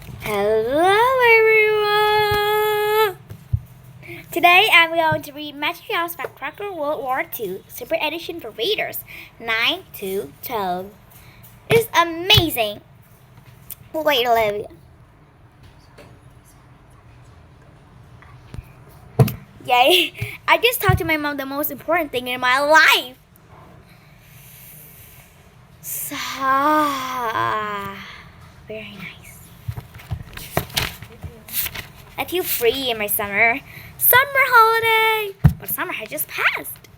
Hello everyone! Today I'm going to read Materials by Cracker World War II Super Edition for readers 9 to 12. It's amazing! Wait, Olivia. Yay! I just talked to my mom the most important thing in my life! So, very nice. I feel free in my summer holiday, but summer has just passed.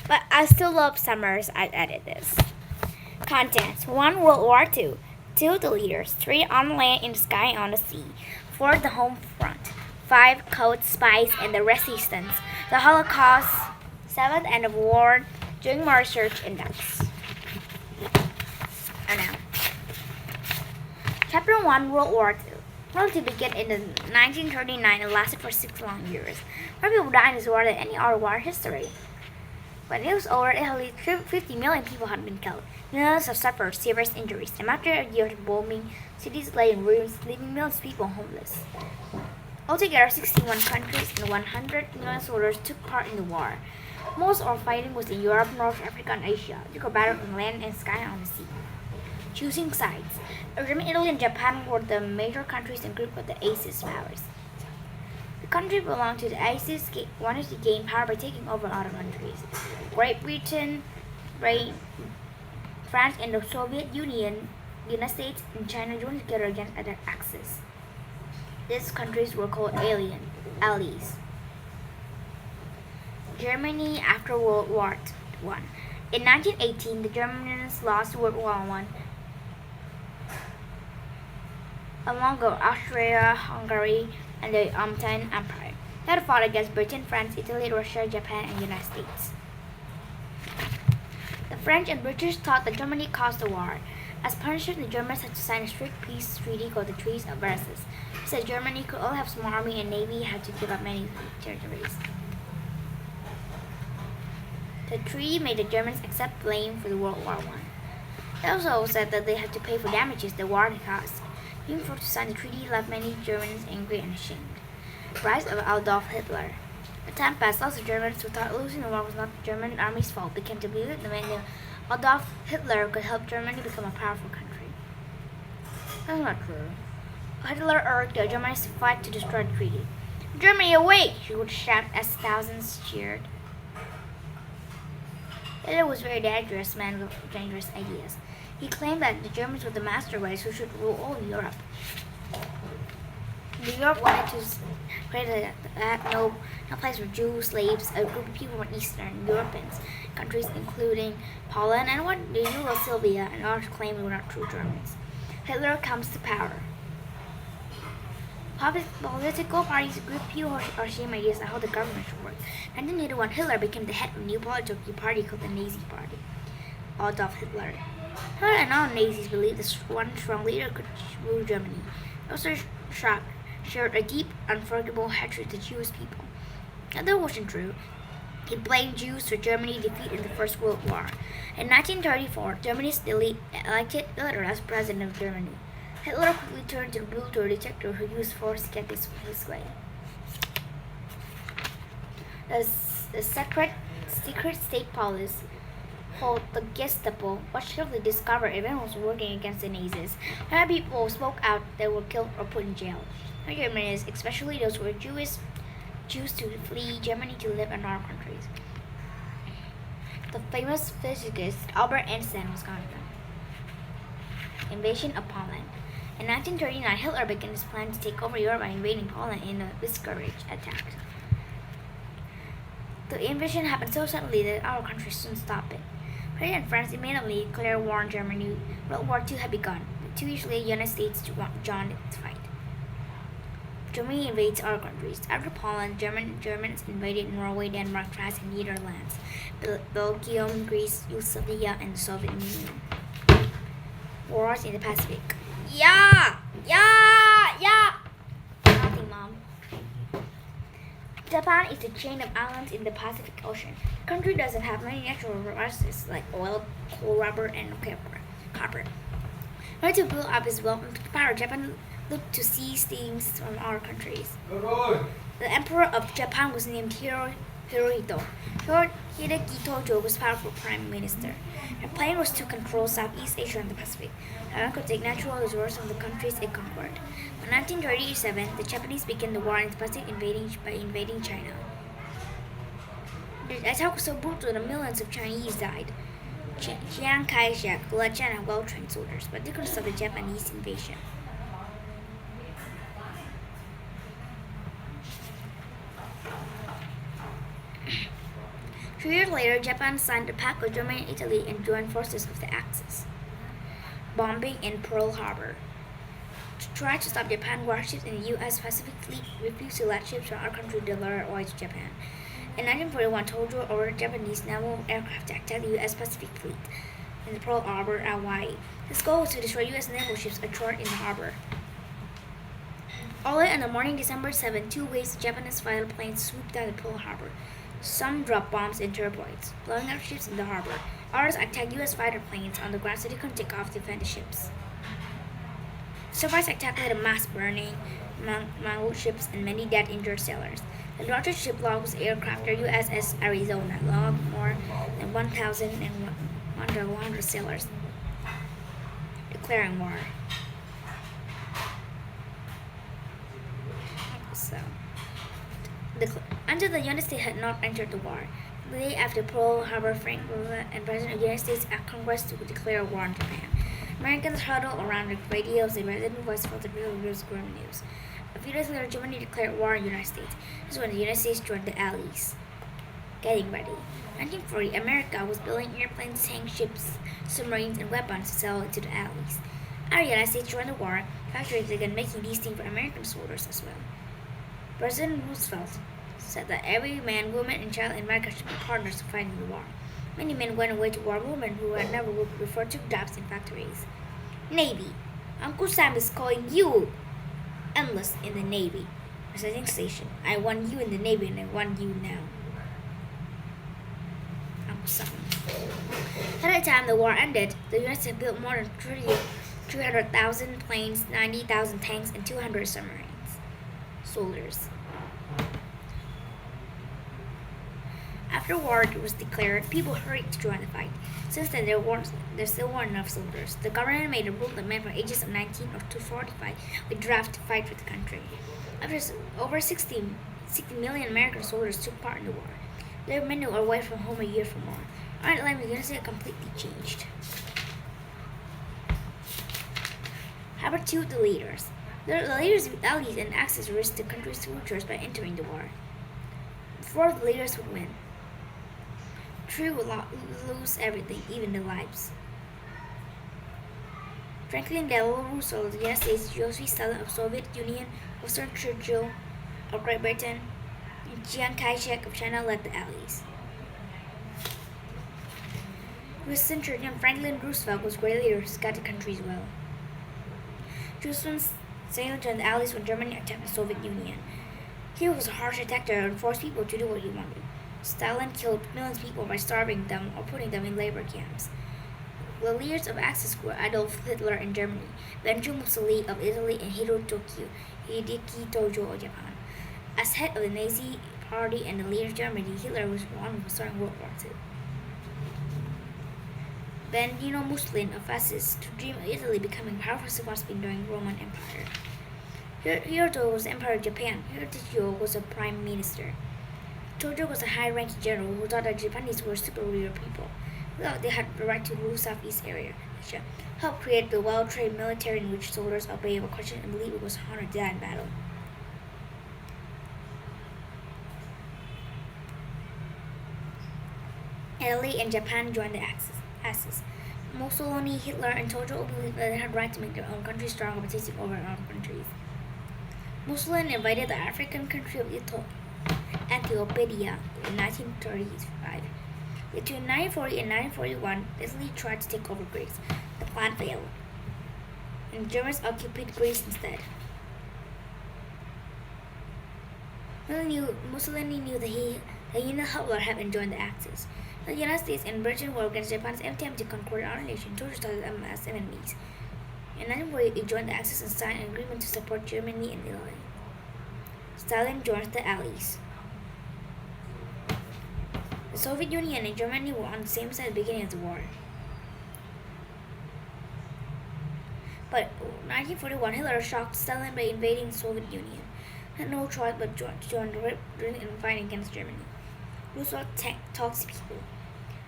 But I still love summers. I added this. Contents: 1. World War II. 2. The leaders. 3. On land, in the sky, on the sea. 4. The home front. 5. Codes, spies, and the resistance. The Holocaust. 7. End of war. Doing more research index. Oh no. Chapter 1. World War II. World War II began in 1939 and lasted for 6 long years. More people died in this war than any other war in history. When it was over, at least 50 million people had been killed. Millions have suffered serious injuries, and after a year of bombing, cities lay in ruins, leaving millions of people homeless. Altogether, 61 countries and 100 million soldiers took part in the war. Most of fighting was in Europe, North Africa, and Asia. They could battle on land and sky and on the sea. Choosing sides. Germany, Italy, and Japan were the major countries and group of the Axis powers. The country belonged to the Axis wanted to gain power by taking over other countries. Great Britain, France, and the Soviet Union, the United States, and China joined together against other Axis. These countries were called allies. Germany after World War I. In 1918, the Germans lost World War I. Along with Austria, Hungary, and the Ottoman Empire. They had fought against Britain, France, Italy, Russia, Japan, and the United States. The French and British thought that Germany caused the war. As punishment, the Germans had to sign a strict peace treaty called the Treaty of Versailles. It said Germany could only have a small army and navy had to give up many territories. The treaty made the Germans accept blame for the World War I. They also said that they had to pay for damages the war had caused. Being forced to sign the treaty left many Germans angry and ashamed. Rise of Adolf Hitler. The time passed, lots of Germans who thought losing the war was not the German army's fault began to believe that the man named Adolf Hitler could help Germany become a powerful country. That's not true. Hitler urged the Germans to fight to destroy the treaty. Germany awake! He would shout as thousands cheered. Hitler was a very dangerous man with dangerous ideas. He claimed that the Germans were the master race who should rule all Europe. Europe wanted to create no place for Jews, slaves, a group of people from Eastern European countries, including Poland and what the Yugoslavia, and others claimed they were not true Germans. Hitler comes to power. Political parties group people who are same ideas on how the government should work. In 1981, Hitler became the head of a new political party called the Nazi Party. Adolf Hitler. Hitler and all Nazis believed that one strong leader could rule Germany. He also shared a deep, unforgivable hatred to Jewish people. And that wasn't true. He blamed Jews for Germany's defeat in the First World War. In 1934, Germany's elected Hitler as president of Germany. Hitler quickly turned to rule to a dictator who used force to get his way. The secret state police called the Gestapo was shortly discovered everyone was working against the Nazis. Many people who spoke out they were killed or put in jail. Many Germans, especially those who were Jews, choose to flee Germany to live in other countries. The famous physicist Albert Einstein was gone. Invasion of Poland. In 1939, Hitler began his plan to take over Europe by invading Poland in a discouraged attack. The invasion happened so suddenly that our country soon stopped it. Britain and France immediately declared war on Germany. World War II had begun. 2 years later, the United States joined its fight. Germany invades other countries. After Poland, Germans invaded Norway, Denmark, France, and Netherlands, Belgium, Greece, Yugoslavia, and the Soviet Union. Wars in the Pacific. Yeah! Nothing, Mom. Japan is a chain of islands in the Pacific Ocean. The country doesn't have many natural resources like oil, coal, rubber, and copper. In order to build up its wealth and power, Japan looked to seize things from our countries. The Emperor of Japan was named Hirohito. Hideki was powerful prime minister. Her plan was to control Southeast Asia and the Pacific. Japan could take natural resources from the countries it conquered. In 1937, the Japanese began the war in the Pacific by invading China. The attack was so brutal that millions of Chinese died. Chiang Kai-shek led China well-trained soldiers, but they couldn't stop the Japanese invasion. 3 years later, Japan signed a pact with Germany and Italy and joined forces with the Axis, bombing in Pearl Harbor. To try to stop Japan, warships in the U.S. Pacific Fleet refused to let ships from our country deliver oil to Japan. In 1941, Tojo ordered Japanese naval aircraft to attack the U.S. Pacific Fleet in the Pearl Harbor at Hawaii. His goal was to destroy U.S. naval ships ashore in the harbor. Early in the morning, December 7, 2 waves of Japanese fighter planes swooped down the Pearl Harbor. Some dropped bombs and turboids, blowing up ships in the harbor. Others attacked U.S. fighter planes on the ground so they couldn't take off to defend the ships. The surprise attack led to mass burning, mangled ships, and many dead injured sailors. The largest ship lost was aircraft USS Arizona, logged more than 1,100 sailors, declaring war. Until the United States had not entered the war. The day after Pearl Harbor, Franklin Roosevelt and President of the United States asked Congress to declare war on Japan. Americans huddled around the radios and resident voice felt the real grim news. A few days later, Germany declared war on the United States. This is when the United States joined the Allies. Getting ready. In 1940, America was building airplanes, tanks, ships, submarines, and weapons to sell to the Allies. After the United States joined the war, factories began making these things for American soldiers as well. President Roosevelt said that every man, woman, and child in America should be partners to fight in the war. Many men went away to war. Women who had never worked before took jobs in factories. Navy. Uncle Sam is calling you. Endless in the Navy. Presenting station. I want you in the Navy and I want you now. Uncle Sam. By the time the war ended, the United States built more than 300,000 planes, 90,000 tanks, and 200 submarines. Soldiers. After war was declared, people hurried to join the fight. Since then, there still weren't enough soldiers. The government made a rule that men from ages of 19 or to 45 would draft to fight for the country. After over 60 million American soldiers took part in the war, there were many who were away from home a year or more. Our Atlantic the United States completely changed. Number 2, the leaders. The leaders with allies and Axis risked the country's futures by entering the war. 4 of the leaders would win. 3 would lose everything, even their lives. Franklin Delano Roosevelt of the United States, Joseph Stalin of Soviet Union, Winston Churchill of Great Britain, and Chiang Kai-shek of China led the Allies. Winston Churchill and Franklin Roosevelt was great leaders who got the country as well. Churchill sailed to the Allies when Germany attacked the Soviet Union. He was a harsh dictator and forced people to do what he wanted. Stalin killed millions of people by starving them or putting them in labor camps. The leaders of Axis were Adolf Hitler in Germany, Benito Mussolini of Italy, and Hideki Tojo of Japan. As head of the Nazi Party and the leader of Germany, Hitler was one who started World War II. Benito Mussolini, a fascist, dreamed of Italy becoming powerful superpower during the Roman Empire. Hirohito was the Emperor of Japan. Hirohito was a prime minister. Tojo was a high-ranking general who thought that Japanese were superior people. He thought they had the right to rule Southeast Asia, helped create the well-trained military in which soldiers obeyed a question and believed it was honor to die in battle. Italy and Japan joined the Axis. Mussolini, Hitler, and Tojo believed that they had the right to make their own country stronger by taking over other countries. Mussolini invaded the African country of Ethiopia in 1935. Between 1940 and 1941, Italy tried to take over Greece. The plan failed, and the Germans occupied Greece instead. Mussolini knew that Hitler had been joined the Axis. The United States and Britain were against Japan's attempt to conquer our nation. Tojo started them as enemies. In 1940, he joined the Axis and signed an agreement to support Germany and Italy. Stalin joined the Allies. The Soviet Union and Germany were on the same side at the beginning of the war. But in 1941, Hitler shocked Stalin by invading the Soviet Union. He had no choice but to join Britain in fighting against Germany. Roosevelt talks to people.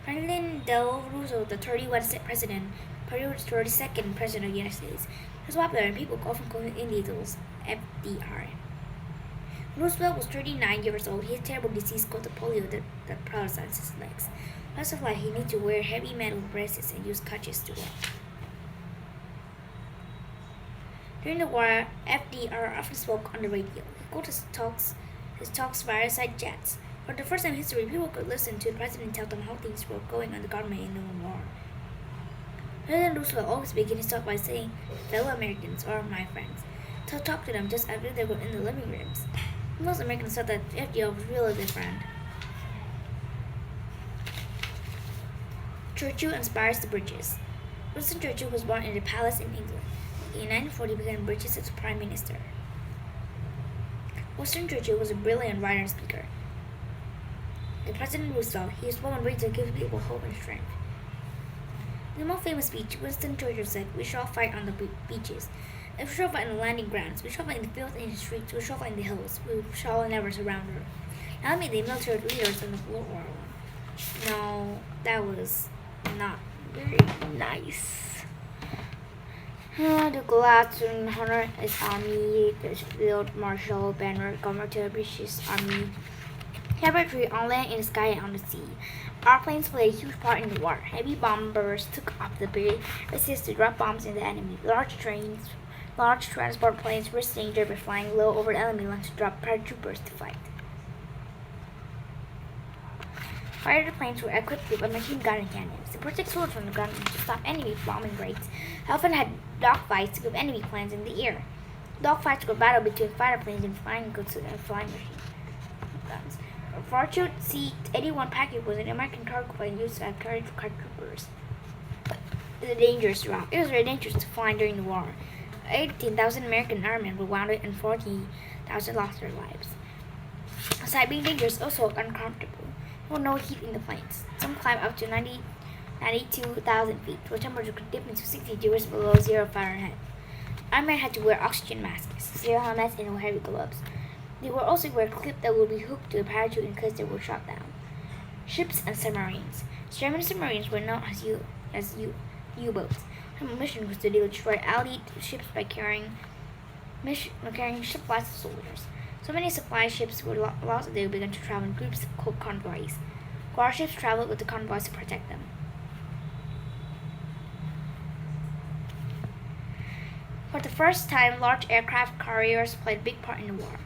Franklin Delano Roosevelt, the 31st president, 32nd president of the United States, was popular and people often called him individuals FDR. Roosevelt was 39 years old. He had a terrible disease called the polio that paralyzed his legs. Rest of life, he needed to wear heavy metal braces and use crutches to walk. During the war, FDR often spoke on the radio. He called his talks fireside chats. For the first time in history, people could listen to the president tell them how things were going on the government in the war. President Roosevelt always began his talk by saying, "Fellow Americans," or "my friends." So talk to them just as if they were in the living rooms. Most Americans thought that FDR was really their friend. Churchill inspires the British. Winston Churchill was born in the palace in England. In 1940, he became British Prime Minister. Winston Churchill was a brilliant writer and speaker. Like President Roosevelt, he spoke on radio to give people hope and strength. In the most famous speech, Winston Churchill said, "We shall fight on the beaches. We shall fight on the landing grounds. We shall fight in the fields and in the streets. We shall fight in the hills. We shall never surrender." Now, I mean, the military leaders in the World War I. No, that was not very nice. The glass honor his army, the Field Marshal banner, governor to the British Army. Infantry on land, in the sky, and on the sea. Airplanes played a huge part in the war. Heavy bombers took off the bases to drop bombs in the enemy. Large transport planes risked danger by flying low over the enemy lines to drop paratroopers to fight. Fighter planes were equipped with a machine gun and cannons to protect soldiers from the ground and to stop enemy bombing raids. They often had dogfights with enemy planes in the air. Dogfights were battle between fighter planes and flying goods and flying machine guns. Fortune C-81 Packet was an American cargo plane used to carry paratroopers. The dangerous route. It was very dangerous to fly during the war. 18,000 American airmen were wounded and 40,000 lost their lives. Besides being dangerous, also uncomfortable. There was no heat in the planes. Some climbed up to 92,000 feet, where temperature could dip into 60 degrees below 0 Fahrenheit. Airmen had to wear oxygen masks, zero helmets, and heavy gloves. They would also wear clips that would be hooked to a parachute in case they were shot down. Ships and submarines. German submarines were known as U-boats. Their mission was to destroy Allied ships by carrying supplies to soldiers. So many supply ships were lost that they began to travel in groups called convoys. Warships traveled with the convoys to protect them. For the first time, large aircraft carriers played a big part in the war.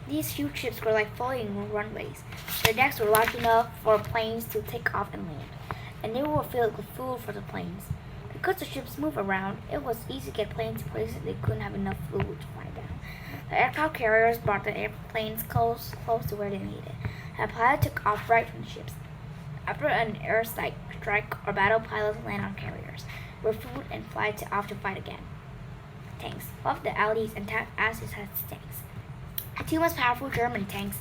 These huge ships were like floating runways. Their decks were large enough for planes to take off and land, and they were filled with food for the planes. Because the ships move around, it was easy to get planes to places they couldn't have enough food to fly down. The aircraft carriers brought the airplanes close to where they needed. A pilot took off right from the ships. After an air strike or battle, pilots land on carriers, where food and fly off to fight again. Tanks. Both the Allies and Axis had tanks. The two most powerful German tanks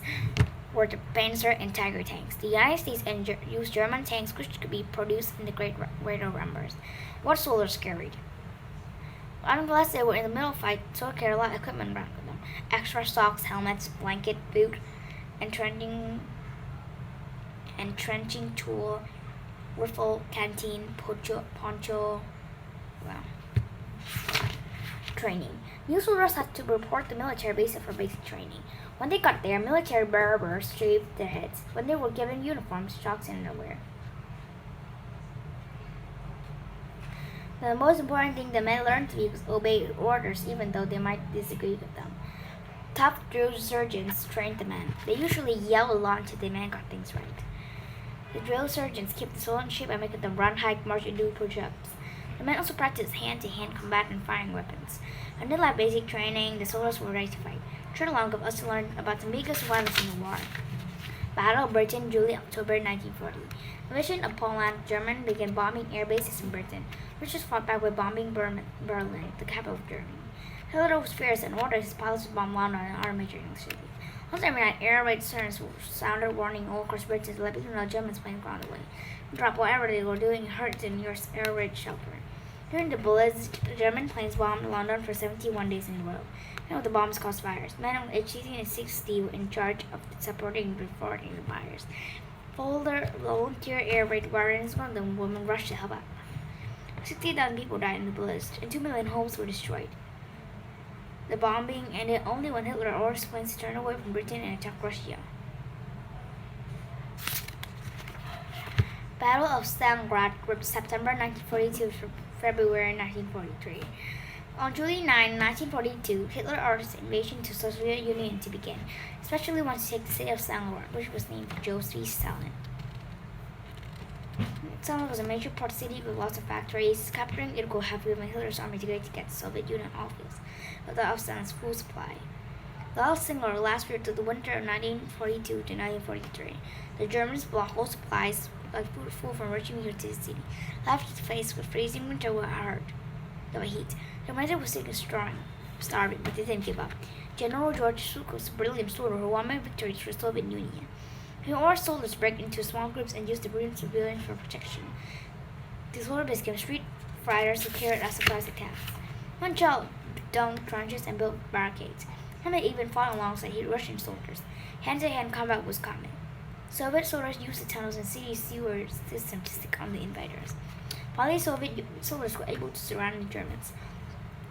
were the Panzer and Tiger tanks. The United States used German tanks which could be produced in the greater numbers. What soldiers carried? Unless they were in the middle of a fight, soldiers carried a lot of equipment around with them. Extra socks, helmets, blanket, boot, entrenching tool, rifle, canteen, poncho. Training. New soldiers had to report to military bases for basic training. When they got there, military barbers shaved their heads. When they were given uniforms, socks, and underwear. The most important thing the men learned to do was obey orders, even though they might disagree with them. Top drill sergeants trained the men. They usually yelled a lot until the men got things right. The drill sergeants kept the soldiers in shape by making them run, hike, march, and do push-ups. The men also practiced hand-to-hand combat and firing weapons. When they left basic training, the soldiers were ready to fight. Turn along with us to learn about the biggest violence in the war. Battle of Britain, July, October 1940. Invasion of Poland, Germans began bombing air bases in Britain, which was fought back by bombing Berlin, the capital of Germany. Hitler was fierce and ordered his pilots to bomb London and other major English cities. Once every night, air raid sirens sounded warning all across Britain to let people know Germans planes were on the way. Drop whatever they were doing and hurt the nearest air raid shelter. During the Blitz, German planes bombed London for 71 days in a row. Many of the bombs caused fires. Men aged 16 and 60 were in charge of supporting and reporting the fires. Volunteer air raid warriors, one of the women rushed to help out. 60,000 people died in the Blitz, and 2 million homes were destroyed. The bombing ended only when Hitler ordered planes to turn away from Britain and attack Russia. Battle of Stalingrad, September 1942 to February 1943. On July 9, 1942, Hitler ordered the invasion to the Soviet Union to begin, especially wanted to take the city of Stalingrad, which was named for Joseph Stalin. Stalingrad was a major port city with lots of factories. Capturing it would have given Hitler's army to get the Soviet Union off without Stalin's full supply. The Battle of Stalingrad lasted through the winter of 1942 to 1943. The Germans blocked all supplies like food from reaching into the city, left to face with freezing winter were hard. The heat. The United was sick and starving, but they didn't give up. General George Suk was a brilliant soldier who won many victories for the Soviet Union. He ordered soldiers to break into small groups and used the brilliant civilians for protection. The soldiers became street fighters who carried out surprise attacks. One child dug trenches and built barricades. Some had even fought alongside Russian soldiers. Hand-to-hand combat was common. Soviet soldiers used the tunnels and city sewer system to stick on the invaders. Finally, Soviet soldiers were able to surround the Germans.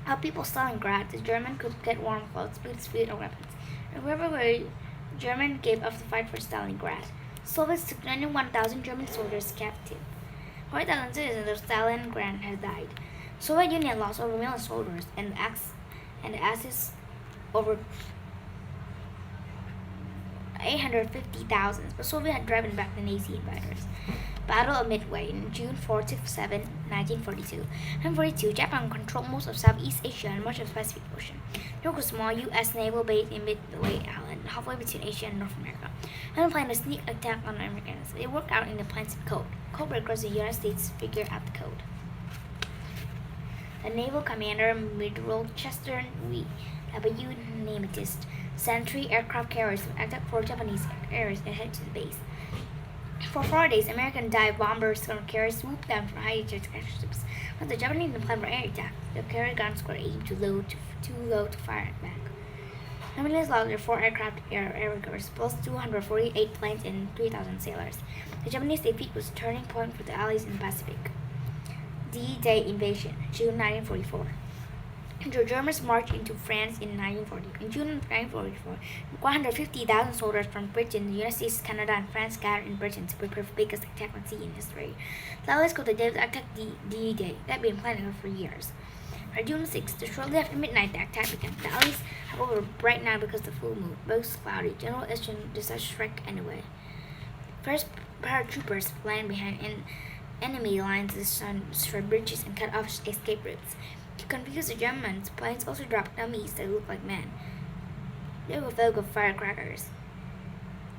Help people Stalingrad, the Germans could get warm clothes, boots, food, or weapons. In February, Germans gave up the fight for Stalingrad. Soviets took 91,000 German soldiers captive. 40,000 citizens of Stalingrad had died. The Soviet Union lost over 1 million soldiers and the Axis over 850,000, but Soviets had driven back the Nazi invaders. Battle of Midway in June 4 to 7, 1942. In 1942, Japan controlled most of Southeast Asia and much of the Pacific Ocean. There was a small U.S. naval base in Midway Island, halfway between Asia and North America. They planned a sneak attack on the Americans. They worked out in the plan's code. Codebreakers in the United States figured out the code. The naval commander, Admiral Chester W. Nimitz, sent 3 aircraft carriers to attack 4 Japanese areas and head to the base. For 4 days, American dive bombers from carriers swooped down from high altitude airships. When the Japanese planned for air attack, the carrier guns were aimed too low to fire back. Americans lost their 4 aircraft air recoveries, plus 248 planes and 3,000 sailors. The Japanese defeat was a turning point for the Allies in the Pacific. D-Day invasion, June 1944. The Germans marched into France in 1940. In June 1944, 150,000 soldiers from Britain, the United States, Canada, and France gathered in Britain to prepare for the biggest attack on sea in history. The Allies called the day of the attack D-Day. That had been planned for years. On June 6th, shortly after midnight, the attack began. The Allies, however, were bright now because the full moon. Both was cloudy. General Eschen decided to strike anyway. First, paratroopers landed behind enemy lines to destroy bridges and cut off escape routes. To confuse the Germans, planes also dropped dummies that looked like men. They were filled with firecrackers.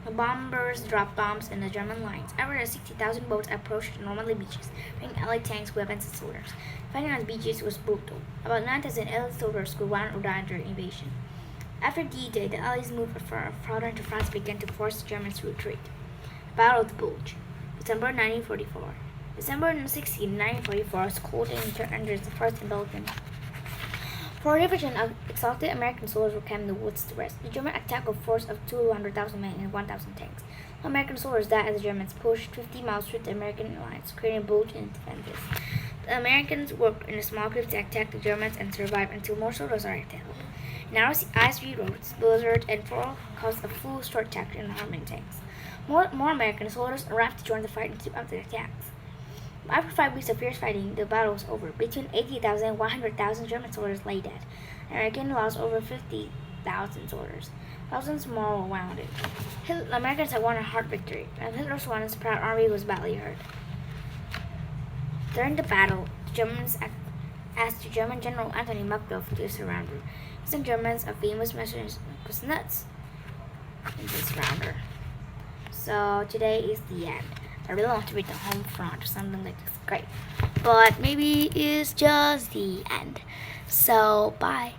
The bombers dropped bombs in the German lines. Over 60,000 boats approached the Normandy beaches, bringing Allied tanks, weapons, and soldiers. Fighting on the beaches was brutal. About 9,000 Allied soldiers could run or die during invasion. After D-Day, the Allies moved farther into France and began to force the Germans to retreat. The Battle of the Bulge, December 1944. December 16, 1944 was cold and under the first in Belgium. 4 divisions of exhausted American soldiers were camped in the woods to rest. The German attacked a force of 200,000 men and 1,000 tanks. American soldiers died as the Germans pushed 50 miles through the American lines, creating a bulge in the defenses. The Americans worked in a small group to attack the Germans and survived until more soldiers arrived to help. Narrow ice roads, blizzard, and fog caused a full short attack in the German tanks. More American soldiers arrived to join the fight and keep up the attacks. After 5 weeks of fierce fighting, the battle was over. Between 80,000 and 100,000 German soldiers lay dead. Americans lost over 50,000 soldiers. Thousands more were wounded. The Americans had won a hard victory, and Hitler's once proud army was badly hurt. During the battle, the Germans asked the German General Anthony Muckdorf to surrender. Some Germans, a famous message, was nuts in this surrender. So today is the end. I really want to read the home front or something like this. Great. But maybe it's just the end. So, bye.